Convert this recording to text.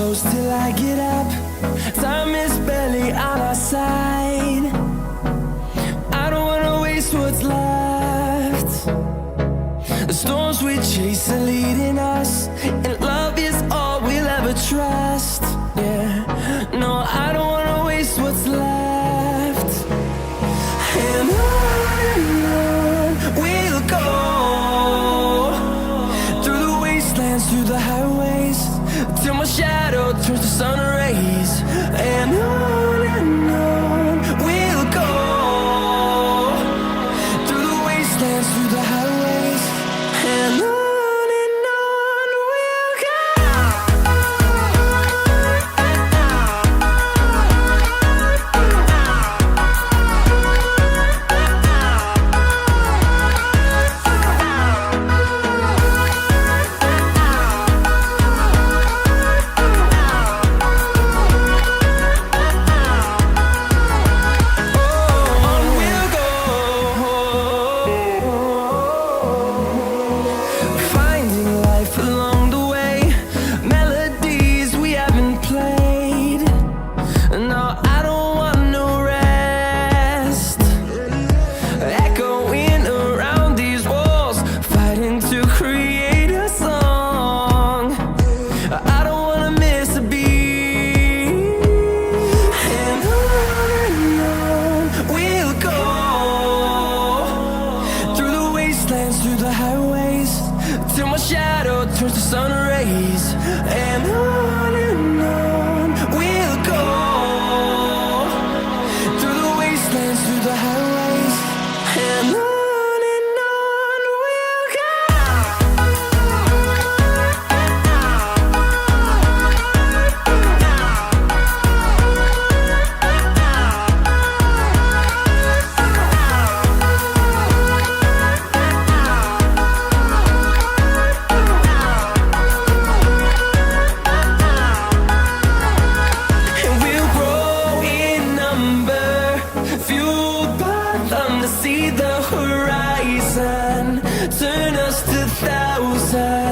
close till I get up. Time is barely on our side. I don't wanna waste what's left. The storms we chase are leading us, and love is all we'll ever trust. Yeah, no, I don't wanna waste what's left. And on we'll go, through the wastelands, through the highways, till my shadow turns to sun rays. And on we'll go, through the wastelands, through the highways, and on we'll go. Through the highways, till my shadow turns to sun rays. And on we'll go, through the wastelands, through the highways, and on we'll go. See the horizon, turn us to thousands.